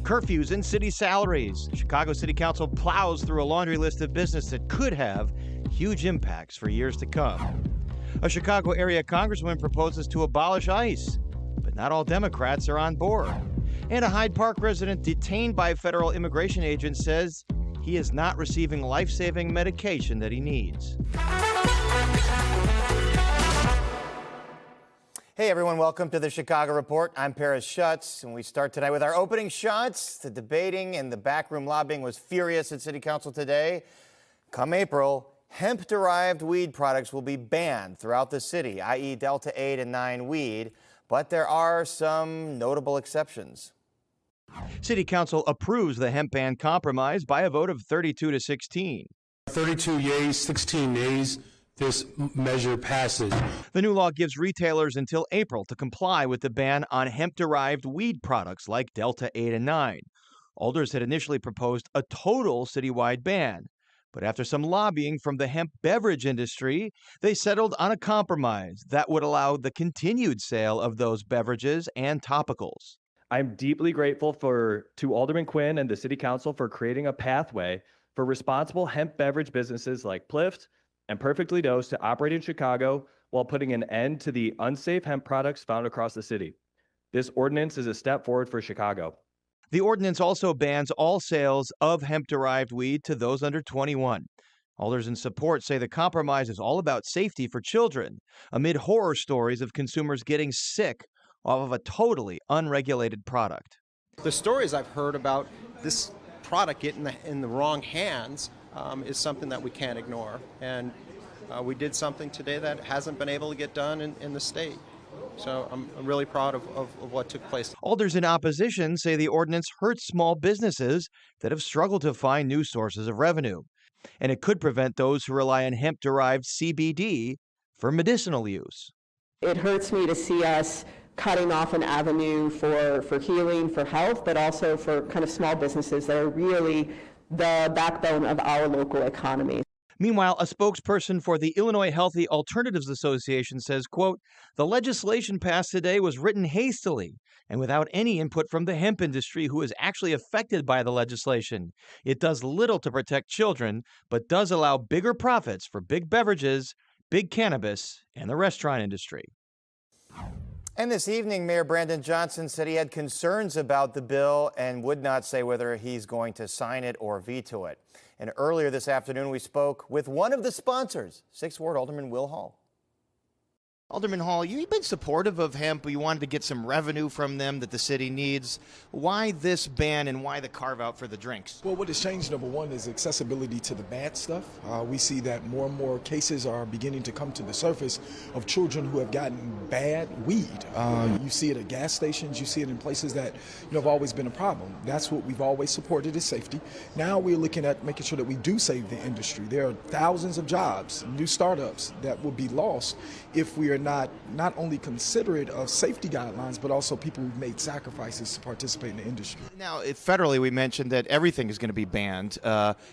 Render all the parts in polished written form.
Curfews and city salaries. Chicago City Council plows through a laundry list of business that could have huge impacts for years to come. A Chicago area congresswoman proposes to abolish ICE, but not all Democrats are on board. And a Hyde Park resident detained by federal immigration agents says he is not receiving life-saving medication that he needs. Hey everyone, welcome to the Chicago Report. I'm Schutz, and we start tonight with our opening shots. The debating and the backroom lobbying was furious at City Council today. Come April, hemp-derived weed products will be banned throughout the city, i.e. Delta 8 and 9 weed, but there are some notable exceptions. City Council approves the hemp ban compromise by a vote of 32 to 16. 32 yeas, 16 nays. This measure passes. The new law gives retailers until April to comply with the ban on hemp-derived weed products like Delta 8 and 9. Alders had initially proposed a total citywide ban, but after some lobbying from the hemp beverage industry, they settled on a compromise that would allow the continued sale of those beverages and topicals. I'm deeply grateful to Alderman Quinn and the City Council for creating a pathway for responsible hemp beverage businesses like Plift and Perfectly Dosed to operate in Chicago while putting an end to the unsafe hemp products found across the city. This ordinance is a step forward for Chicago. The ordinance also bans all sales of hemp-derived weed to those under 21. Alders in support say the compromise is all about safety for children, amid horror stories of consumers getting sick off of a totally unregulated product. The stories I've heard about this product getting in the wrong hands is something that we can't ignore. And we did something today that hasn't been able to get done in the state. So I'm really proud of what took place. Alders in opposition say the ordinance hurts small businesses that have struggled to find new sources of revenue. And it could prevent those who rely on hemp-derived CBD for medicinal use. It hurts me to see us cutting off an avenue for healing, for health, but also for kind of small businesses that are really the backbone of our local economy. Meanwhile, a spokesperson for the Illinois Healthy Alternatives Association says, quote, "The legislation passed today was written hastily and without any input from the hemp industry who is actually affected by the legislation. It does little to protect children, but does allow bigger profits for big beverages, big cannabis, and the restaurant industry." And this evening, Mayor Brandon Johnson said he had concerns about the bill and would not say whether he's going to sign it or veto it. And earlier this afternoon, we spoke with one of the sponsors, 6th Ward Alderman Will Hall. Alderman Hall, you've been supportive of hemp. You wanted to get some revenue from them that the city needs. Why this ban and why the carve-out for the drinks? Well, what has changed, number one, is accessibility to the bad stuff. We see that more and more cases are beginning to come to the surface of children who have gotten bad weed. You see it at gas stations. You see it in places that have always been a problem. That's what we've always supported, is safety. Now we're looking at making sure that we do save the industry. There are thousands of jobs, new startups that will be lost if we are not only considerate of safety guidelines, but also people who've made sacrifices to participate in the industry. Now, federally, we mentioned that everything is going to be banned.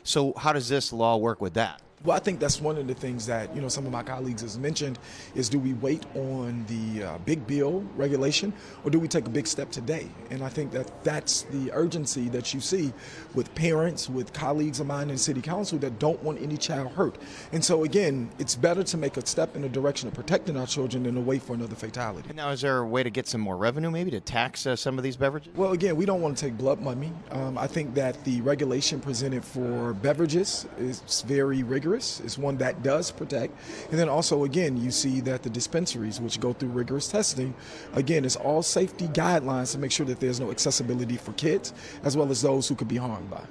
So how does this law work with that? Well, I think that's one of the things that some of my colleagues has mentioned is, do we wait on the big bill regulation, or do we take a big step today? And I think that's the urgency that you see with parents, with colleagues of mine in City Council that don't want any child hurt. And so again, it's better to make a step in the direction of protecting our children than to wait for another fatality. And now, is there a way to get some more revenue, maybe to tax some of these beverages? Well, again, we don't want to take blood money. I think that the regulation presented for beverages is very rigorous. Is one that does protect. And then also, again, you see that the dispensaries, which go through rigorous testing, again, it's all safety guidelines to make sure that there's no accessibility for kids, as well as those who could be harmed by.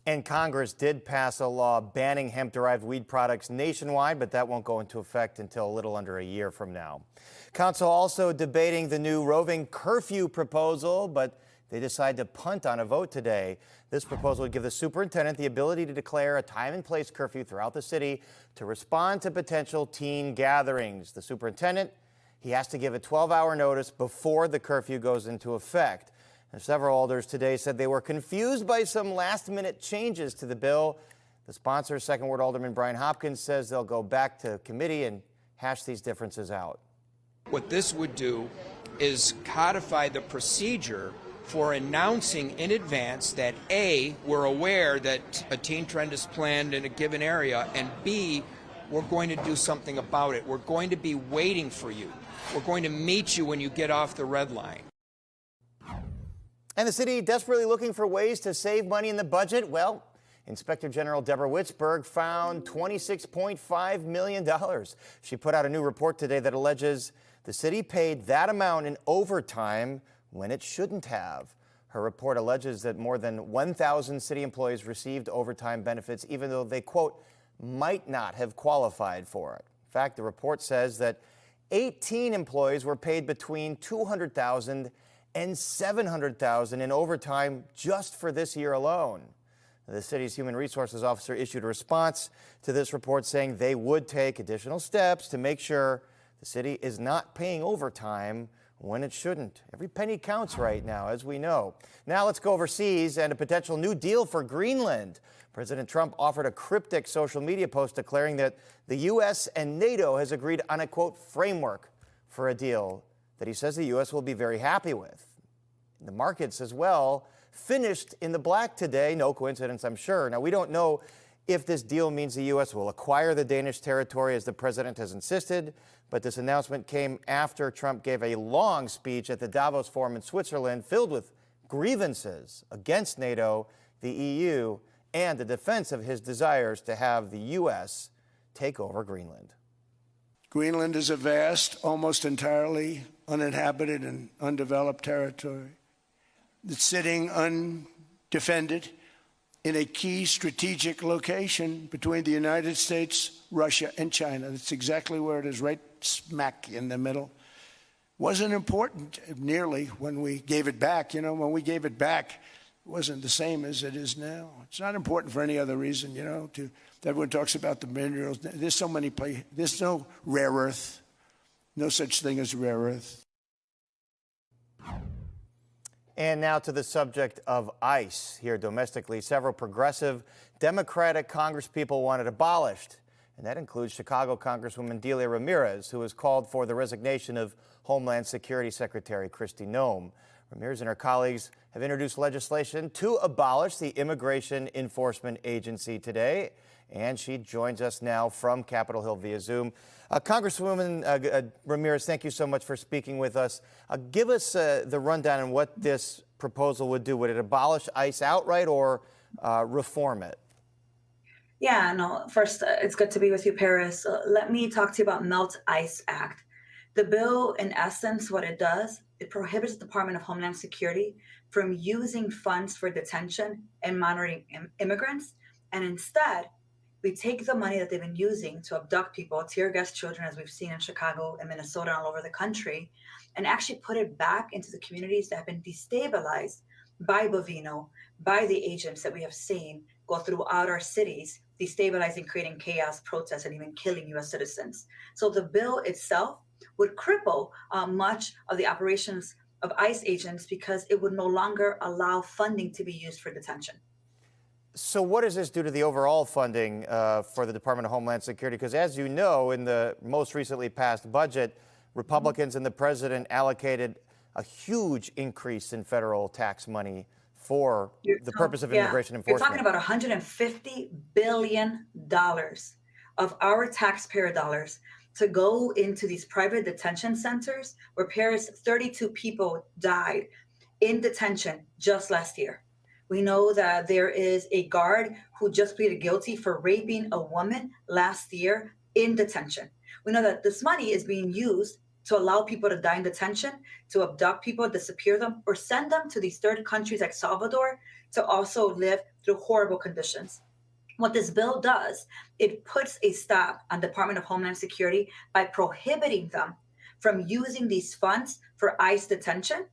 And Congress did pass a law banning hemp-derived weed products nationwide, but that won't go into effect until a little under a year from now. Council also debating the new roving curfew proposal, but they decide to punt on a vote today. This proposal would give the superintendent the ability to declare a time and place curfew throughout the city to respond to potential teen gatherings. The superintendent, he has to give a 12-hour notice before the curfew goes into effect. And several alders today said they were confused by some last-minute changes to the bill. The sponsor, 2nd Ward Alderman Brian Hopkins, says they'll go back to committee and hash these differences out. What this would do is codify the procedure for announcing in advance that A, we're aware that a teen trend is planned in a given area, and B, we're going to do something about it. We're going to be waiting for you. We're going to meet you when you get off the red line. And the city desperately looking for ways to save money in the budget? Well, Inspector General Deborah Witzberg found $26.5 million. She put out a new report today that alleges the city paid that amount in overtime when it shouldn't have. Her report alleges that more than 1,000 city employees received overtime benefits, even though they, quote, might not have qualified for it. In fact, the report says that 18 employees were paid between $200,000 and $700,000 in overtime just for this year alone. The city's human resources officer issued a response to this report saying they would take additional steps to make sure the city is not paying overtime when it shouldn't. Every penny counts right now, as we know. Now let's go overseas and a potential new deal for Greenland. President Trump offered a cryptic social media post declaring that the U.S. and NATO has agreed on a, quote, framework for a deal that he says the U.S. will be very happy with. The markets as well finished in the black today. No coincidence, I'm sure. Now, we don't know if this deal means the U.S. will acquire the Danish territory as the president has insisted, but this announcement came after Trump gave a long speech at the Davos Forum in Switzerland filled with grievances against NATO, the EU, and the defense of his desires to have the U.S. take over Greenland. Greenland is a vast, almost entirely uninhabited and undeveloped territory that's sitting undefended in a key strategic location between the United States, Russia, and China. That's exactly where it is, right smack in the middle. Wasn't important nearly when we gave it back. You know, when we gave it back, it wasn't the same as it is now. It's not important for any other reason, you know. Everyone talks about the minerals. There's so many places. There's no rare earth. No such thing as rare earth. And now to the subject of ICE. Here domestically, several progressive Democratic congresspeople want it abolished. And that includes Chicago Congresswoman Delia Ramirez, who has called for the resignation of Homeland Security Secretary Kristi Noem. Ramirez and her colleagues have introduced legislation to abolish the Immigration Enforcement Agency today. And she joins us now from Capitol Hill via Zoom. Congresswoman Ramirez, thank you so much for speaking with us. Give us the rundown on what this proposal would do. Would it abolish ICE outright or reform it? Yeah, no, first, it's good to be with you, Paris. Let me talk to you about MELT ICE Act. The bill, in essence, what it does, it prohibits the Department of Homeland Security from using funds for detention and monitoring immigrants, and instead, we take the money that they've been using to abduct people, tear gas children, as we've seen in Chicago and Minnesota and all over the country, and actually put it back into the communities that have been destabilized by Bovino, by the agents that we have seen go throughout our cities, destabilizing, creating chaos, protests, and even killing U.S. citizens. So the bill itself would cripple much of the operations of ICE agents because it would no longer allow funding to be used for detention. So what does this do to the overall funding for the Department of Homeland Security? Because as you know, in the most recently passed budget, Republicans and the president allocated a huge increase in federal tax money for the purpose of immigration enforcement. You're talking about $150 billion of our taxpayer dollars to go into these private detention centers where, Paris, 32 people died in detention just last year. We know that there is a guard who just pleaded guilty for raping a woman last year in detention. We know that this money is being used to allow people to die in detention, to abduct people, disappear them, or send them to these third countries like Salvador to also live through horrible conditions. What this bill does, it puts a stop on Department of Homeland Security by prohibiting them from using these funds for ICE detention.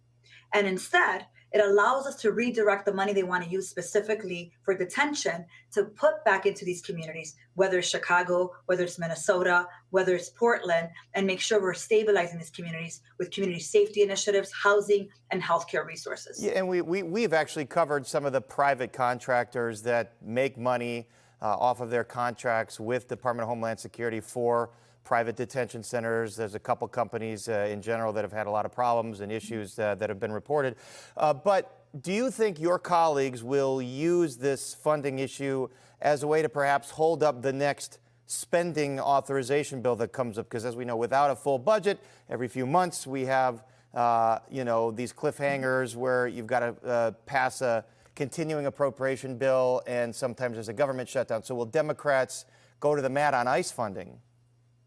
And instead, it allows us to redirect the money they want to use specifically for detention to put back into these communities, whether it's Chicago, whether it's Minnesota, whether it's Portland, and make sure we're stabilizing these communities with community safety initiatives, housing, and healthcare resources. Yeah, and we've actually covered some of the private contractors that make money off of their contracts with Department of Homeland Security for private detention centers. There's a couple companies in general that have had a lot of problems and issues that have been reported. But do you think your colleagues will use this funding issue as a way to perhaps hold up the next spending authorization bill that comes up? Because as we know, without a full budget, every few months we have, these cliffhangers where you've got to pass a continuing appropriation bill, and sometimes there's a government shutdown. So will Democrats go to the mat on ICE funding?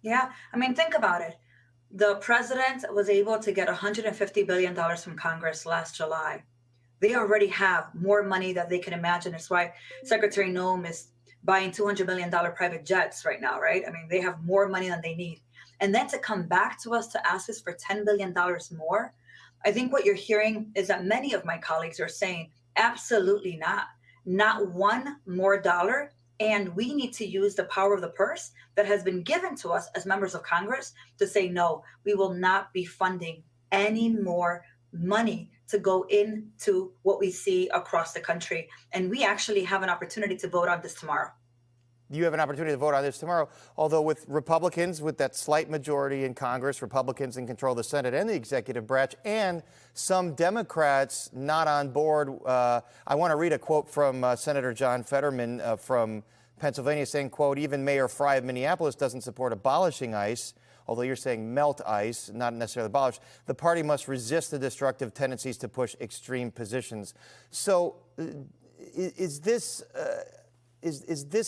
Yeah, I mean, think about it. The president was able to get $150 billion from Congress last July. They already have more money than they can imagine. That's why Secretary Noem is buying $200 million private jets right now, right? I mean, they have more money than they need. And then to come back to us to ask us for $10 billion more, I think what you're hearing is that many of my colleagues are saying, absolutely not. Not one more dollar. And we need to use the power of the purse that has been given to us as members of Congress to say, no, we will not be funding any more money to go into what we see across the country. And we actually have an opportunity to vote on this tomorrow. You have an opportunity to vote on this tomorrow, although with Republicans, with that slight majority in Congress, Republicans in control of the Senate and the executive branch, and some Democrats not on board. I want to read a quote from Senator John Fetterman from Pennsylvania saying, quote, even Mayor Fry of Minneapolis doesn't support abolishing ICE, although you're saying melt ICE, not necessarily abolish. The party must resist the destructive tendencies to push extreme positions. So is this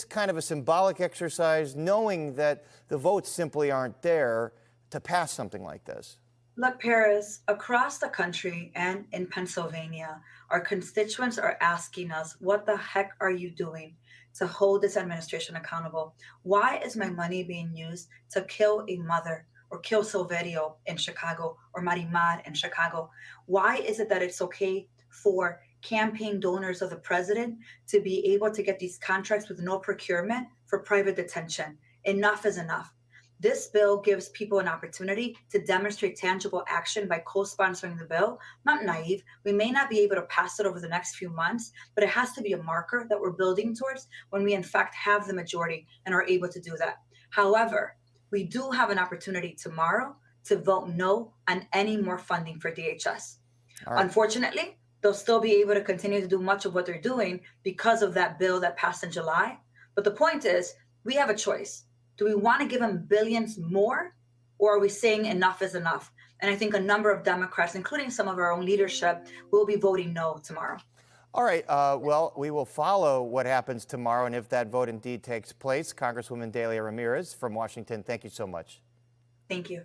kind of a symbolic exercise, knowing that the votes simply aren't there to pass something like this? Look, Paris, across the country and in Pennsylvania, our constituents are asking us, what the heck are you doing to hold this administration accountable? Why is my money being used to kill a mother or kill Silverio in Chicago or Marimar in Chicago? Why is it that it's okay for campaign donors of the president to be able to get these contracts with no procurement for private detention? Enough is enough. This bill gives people an opportunity to demonstrate tangible action by co-sponsoring the bill. Not naive. We may not be able to pass it over the next few months, but it has to be a marker that we're building towards when we in fact have the majority and are able to do that. However, we do have an opportunity tomorrow to vote no on any more funding for DHS. Right. Unfortunately, they'll still be able to continue to do much of what they're doing because of that bill that passed in July. But the point is, we have a choice. Do we want to give them billions more, or are we saying enough is enough? And I think a number of Democrats, including some of our own leadership, will be voting no tomorrow. All right. Well, we will follow what happens tomorrow, and if that vote indeed takes place. Congresswoman Delia Ramirez from Washington, thank you so much. Thank you.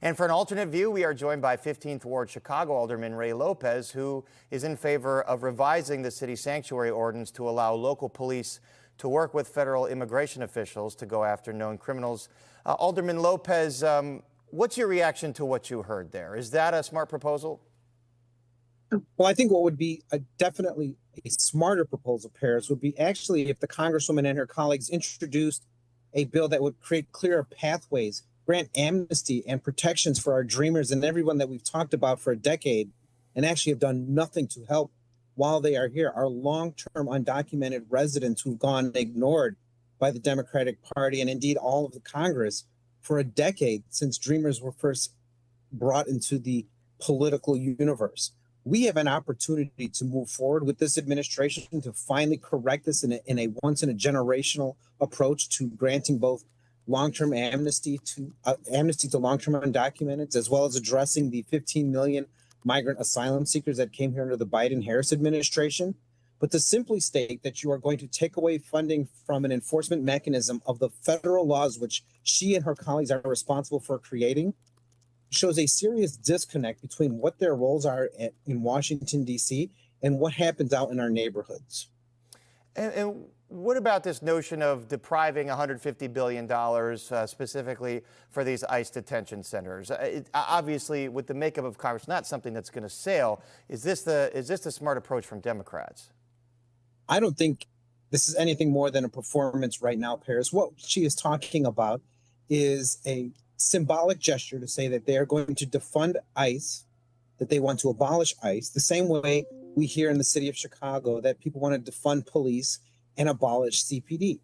And for an alternate view, we are joined by 15th Ward Chicago Alderman Ray Lopez, who is in favor of revising the city sanctuary ordinance to allow local police to work with federal immigration officials to go after known criminals. Alderman Lopez, what's your reaction to what you heard there? Is that a smart proposal? Well, I think what would be definitely a smarter proposal, Paris, would be actually if the Congresswoman and her colleagues introduced a bill that would create clearer pathways, grant amnesty and protections for our dreamers and everyone that we've talked about for a decade and actually have done nothing to help while they are here. Our long-term undocumented residents who've gone ignored by the Democratic Party and indeed all of the Congress for a decade since Dreamers were first brought into the political universe. We have an opportunity to move forward with this administration to finally correct this in a once-in-a-generational approach to granting both long-term amnesty to long-term undocumented, as well as addressing the 15 million migrant asylum seekers that came here under the Biden-Harris administration, but to simply state that you are going to take away funding from an enforcement mechanism of the federal laws which she and her colleagues are responsible for creating shows a serious disconnect between what their roles are in Washington, D.C. and what happens out in our neighborhoods. And what about this notion of depriving $150 billion specifically for these ICE detention centers? Obviously, with the makeup of Congress, not something that's going to sail. Is this the smart approach from Democrats? I don't think this is anything more than a performance right now, Paris. What she is talking about is a symbolic gesture to say that they are going to defund ICE, that they want to abolish ICE, the same way we hear in the city of Chicago that people want to defund police and abolish CPD.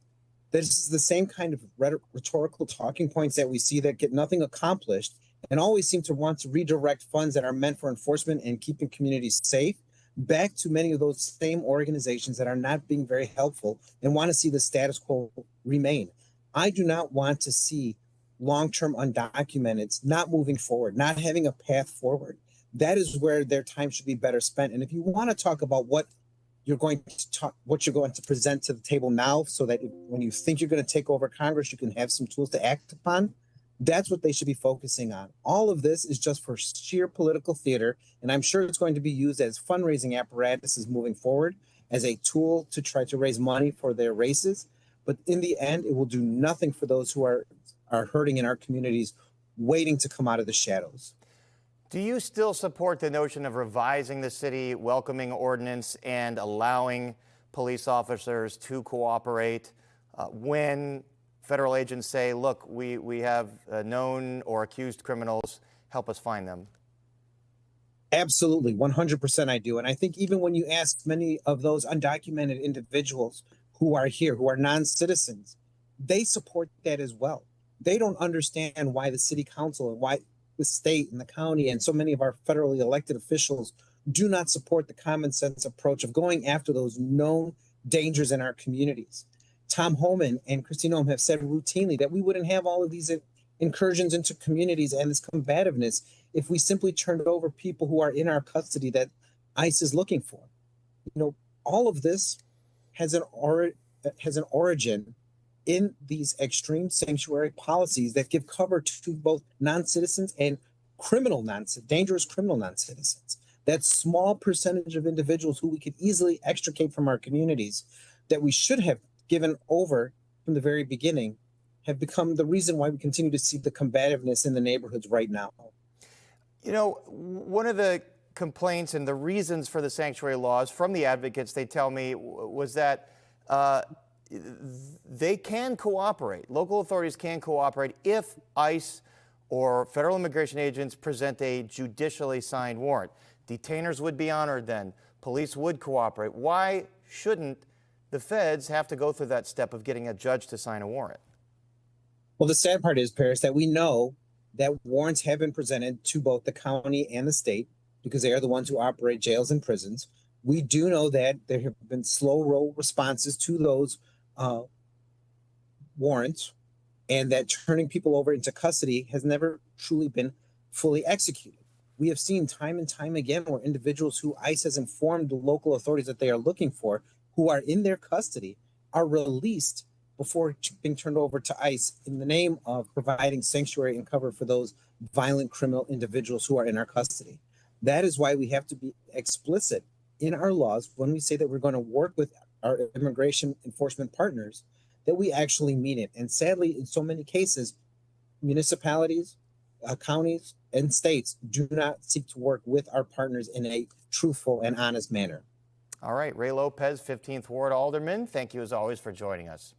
This is the same kind of rhetorical talking points that we see that get nothing accomplished and always seem to want to redirect funds that are meant for enforcement and keeping communities safe back to many of those same organizations that are not being very helpful and want to see the status quo remain. I do not want to see long-term undocumented not moving forward, not having a path forward. That is where their time should be better spent. And if you want to talk about what you're going to present to the table now, so that when you think you're going to take over Congress, you can have some tools to act upon, that's what they should be focusing on. All of this is just for sheer political theater, and I'm sure it's going to be used as fundraising apparatuses moving forward, as a tool to try to raise money for their races. But in the end, it will do nothing for those who are hurting in our communities, waiting to come out of the shadows. Do you still support the notion of revising the city welcoming ordinance and allowing police officers to cooperate when federal agents say, look, we have known or accused criminals, help us find them? Absolutely, 100% I do. And I think even when you ask many of those undocumented individuals who are here, who are non-citizens, they support that as well. They don't understand why the city council and why the state and the county and so many of our federally elected officials do not support the common sense approach of going after those known dangers in our communities. Tom Homan and Christine Ohm have said routinely that we wouldn't have all of these incursions into communities and this combativeness if we simply turned over people who are in our custody that ICE is looking for. You know, all of this has an origin in these extreme sanctuary policies that give cover to both non-citizens and dangerous criminal non-citizens. That small percentage of individuals who we could easily extricate from our communities that we should have given over from the very beginning have become the reason why we continue to see the combativeness in the neighborhoods right now. You know, one of the complaints and the reasons for the sanctuary laws from the advocates, they tell me, was that they can cooperate. Local authorities can cooperate if ICE or federal immigration agents present a judicially signed warrant. Detainers would be honored then. Police would cooperate. Why shouldn't the feds have to go through that step of getting a judge to sign a warrant? Well, the sad part is, Paris, that we know that warrants have been presented to both the county and the state because they are the ones who operate jails and prisons. We do know that there have been slow roll responses to those warrants, and that turning people over into custody has never truly been fully executed. We have seen time and time again where individuals who ICE has informed the local authorities that they are looking for, who are in their custody, are released before being turned over to ICE in the name of providing sanctuary and cover for those violent criminal individuals who are in our custody. That is why we have to be explicit in our laws when we say that we're going to work with our immigration enforcement partners, that we actually mean it. And sadly, in so many cases, municipalities, counties, and states do not seek to work with our partners in a truthful and honest manner. All right, Ray Lopez, 15th Ward Alderman, thank you as always for joining us.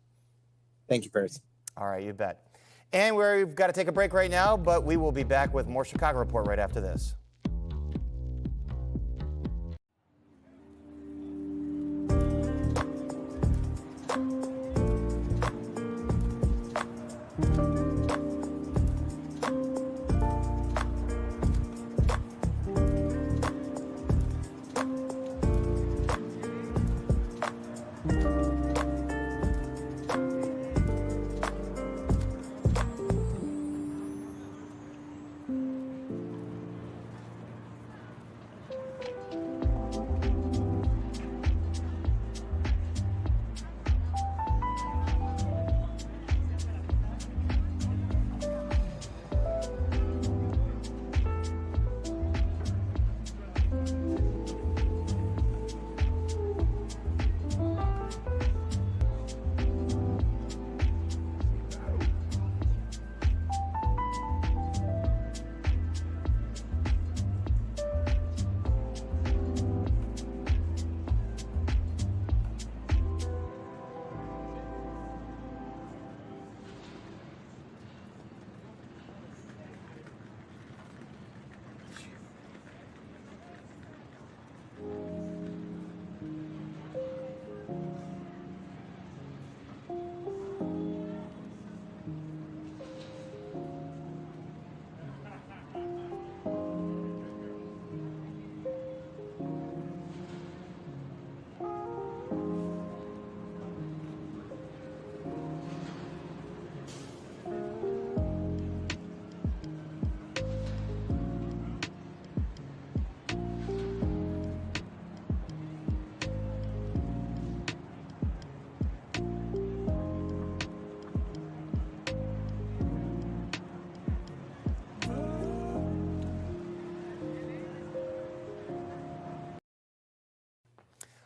Thank you, Paris. All right, you bet. And we've got to take a break right now, but we will be back with more Chicago Report right after this.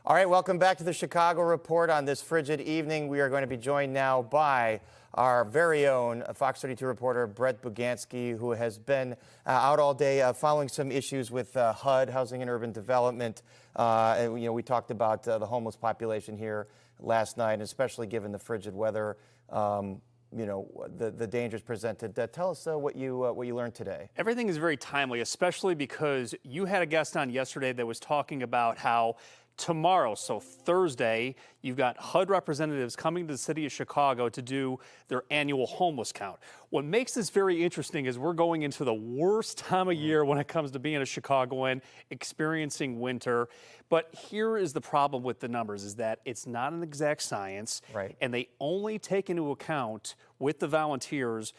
All right, welcome back to the Chicago Report. On this frigid evening, we are going to be joined now by our very own Fox 32 reporter, Brett Bugansky, who has been out all day following some issues with HUD, Housing and Urban Development. We talked about the homeless population here last night, and especially given the frigid weather, the dangers presented. Tell us what you learned today. Everything is very timely, especially because you had a guest on yesterday that was talking about how tomorrow, so Thursday, you've got HUD representatives coming to the city of Chicago to do their annual homeless count. What makes this very interesting is we're going into the worst time of year when it comes to being a Chicagoan, experiencing winter. But here is the problem with the numbers, is that it's not an exact science, right? And they only take into account with the volunteers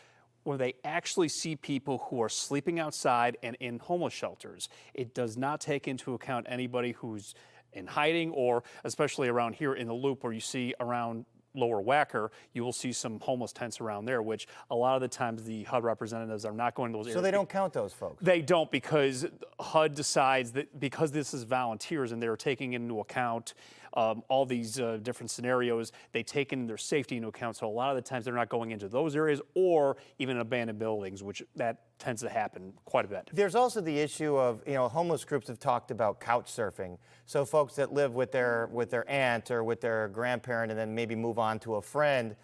where they actually see people who are sleeping outside and in homeless shelters. It does not take into account anybody who's in hiding, or especially around here in the Loop where you see around Lower Wacker, you will see some homeless tents around there, which a lot of the times the HUD representatives are not going to those areas. So they don't count those folks? They don't, because HUD decides that because this is volunteers and they're taking into account all these different scenarios, they take in their safety into account. So a lot of the times they're not going into those areas or even abandoned buildings, which that tends to happen quite a bit. There's also the issue of, homeless groups have talked about couch surfing. So folks that live with their aunt or with their grandparent and then maybe move on to a friend,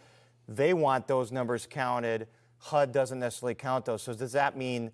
they want those numbers counted. HUD doesn't necessarily count those. So does that mean,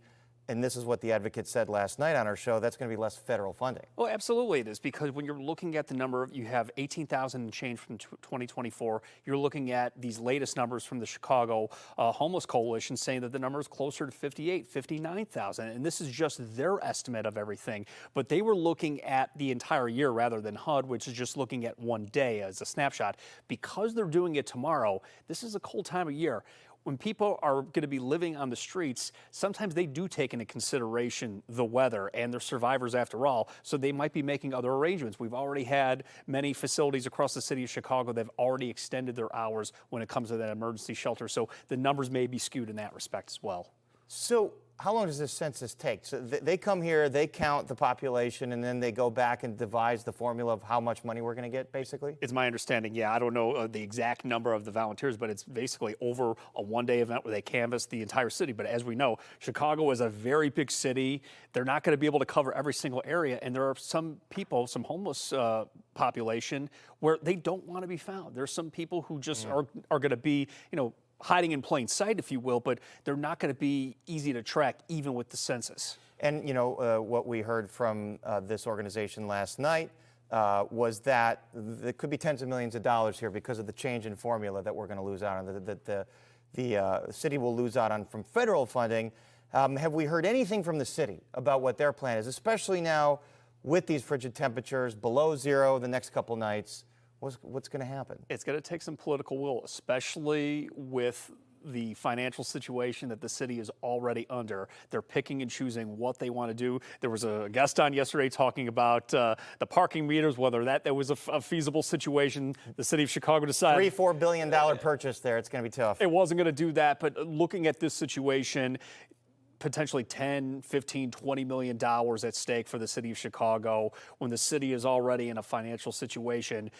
and this is what the advocate said last night on our show, that's going to be less federal funding? Well, absolutely it is, because when you're looking at the number, you have 18,000 and change from 2024. You're looking at these latest numbers from the Chicago Homeless Coalition saying that the number is closer to 58, 59,000. And this is just their estimate of everything. But they were looking at the entire year rather than HUD, which is just looking at one day as a snapshot. Because they're doing it tomorrow, this is a cold time of year. When people are going to be living on the streets, sometimes they do take into consideration the weather, and they're survivors after all, so they might be making other arrangements. We've already had many facilities across the city of Chicago that have already extended their hours when it comes to that emergency shelter, so the numbers may be skewed in that respect as well. So how long does this census take? So they come here, they count the population, and then they go back and devise the formula of how much money we're going to get, basically? It's my understanding, yeah. I don't know the exact number of the volunteers, but it's basically over a one-day event where they canvass the entire city. But as we know, Chicago is a very big city. They're not going to be able to cover every single area, and there are some people, some homeless population, where they don't want to be found. There's some people who just are going to be, hiding in plain sight, if you will, but they're not going to be easy to track even with the census. And, what we heard from this organization last night was that there could be tens of millions of dollars here because of the change in formula that we're going to lose out on, that the city will lose out on from federal funding. Have we heard anything from the city about what their plan is, especially now with these frigid temperatures below zero the next couple nights? What's going to happen? It's going to take some political will, especially with the financial situation that the city is already under. They're picking and choosing what they want to do. There was a guest on yesterday talking about the parking meters, whether that was a feasible situation. The city of Chicago decided $3-4 billion purchase there. It's going to be tough. It wasn't going to do that, but looking at this situation, potentially $10, $15, $20 million at stake for the city of Chicago. When the city is already in a financial situation,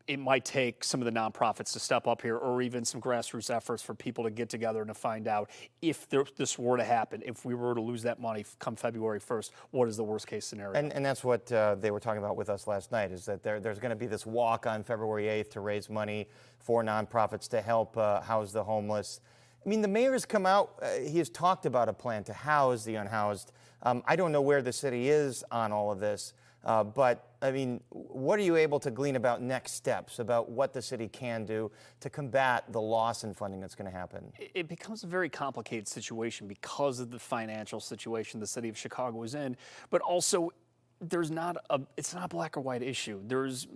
it might take some of the nonprofits to step up here, or even some grassroots efforts for people to get together and to find out if this were to happen, if we were to lose that money come February 1st, what is the worst case scenario? And that's what they were talking about with us last night, is that there's going to be this walk on February 8th to raise money for nonprofits to help house the homeless. I mean, the mayor has come out, he has talked about a plan to house the unhoused. I don't know where the city is on all of this, but I mean, what are you able to glean about next steps, about what the city can do to combat the loss in funding that's going to happen? It becomes a very complicated situation because of the financial situation the city of Chicago is in, but also it's not a black or white issue. There's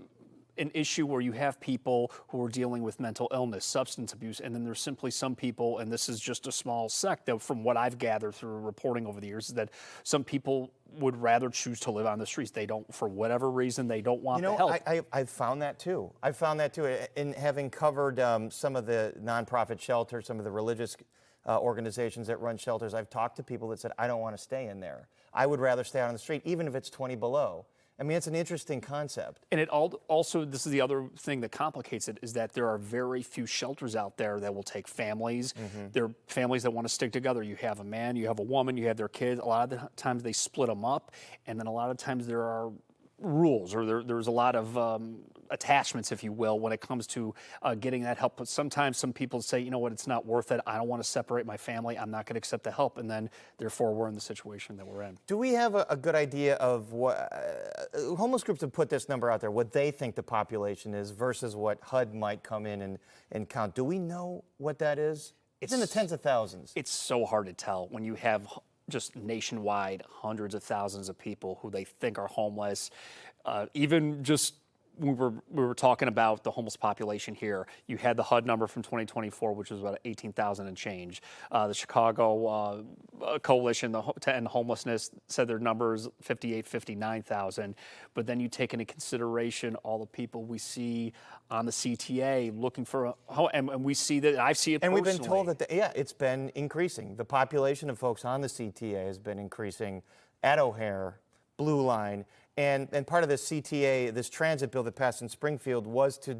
an issue where you have people who are dealing with mental illness, substance abuse, and then there's simply some people, and this is just a small sect from what I've gathered through reporting over the years, is that some people would rather choose to live on the streets. They don't, for whatever reason, they don't want the help. I've found that too. I've found that too. In having covered some of the nonprofit shelters, some of the religious organizations that run shelters, I've talked to people that said, I don't want to stay in there. I would rather stay out on the street, even if it's 20 below. I mean, it's an interesting concept. And it also, this is the other thing that complicates it, is that there are very few shelters out there that will take families. There are families that want to stick together. You have a man, you have a woman, you have their kids. A lot of the times they split them up, and then a lot of times there are rules, or there's a lot of attachments, if you will, when it comes to getting that help. But sometimes some people say, you know what, it's not worth it. I don't want to separate my family. I'm not going to accept the help. And then, therefore, we're in the situation that we're in. Do we have a good idea of what homeless groups have put this number out there, what they think the population is versus what HUD might come in and count? Do we know what that is? It's in the tens of thousands. It's so hard to tell when you have just nationwide hundreds of thousands of people who they think are homeless. Even just we were talking about the homeless population here. You had the HUD number from 2024, which was about 18,000 and change. The Chicago Coalition to End Homelessness said their numbers 58, 59,000. But then you take into consideration all the people we see on the CTA looking for a home, and we see that. I see it and personally. We've been told that it's been increasing. The population of folks on the CTA has been increasing at O'Hare, Blue Line. And part of this CTA, this transit bill that passed in Springfield, was to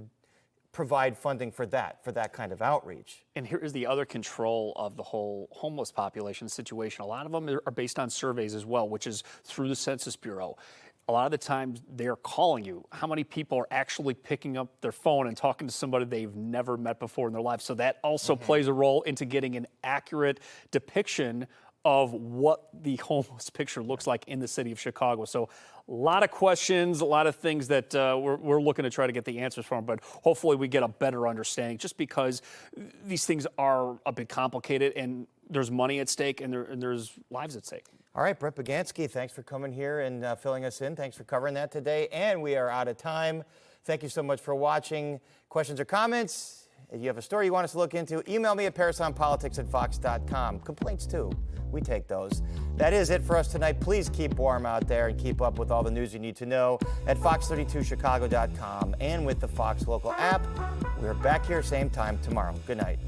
provide funding for that kind of outreach. And here is the other control of the whole homeless population situation. A lot of them are based on surveys as well, which is through the Census Bureau. A lot of the times they're calling you. How many people are actually picking up their phone and talking to somebody they've never met before in their life? So that also plays a role into getting an accurate depiction of what the homeless picture looks like in the city of Chicago. So a lot of questions, a lot of things that we're looking to try to get the answers from, but hopefully we get a better understanding, just because these things are a bit complicated and there's money at stake and there's lives at stake. All right, Brett Bagansky, thanks for coming here and filling us in. Thanks for covering that today. And we are out of time. Thank you so much for watching. Questions or comments? If you have a story you want us to look into, email me at parasonpolitics@fox.com. Complaints too. We take those. That is it for us tonight. Please keep warm out there and keep up with all the news you need to know at fox32chicago.com and with the Fox Local app. We're back here same time tomorrow. Good night.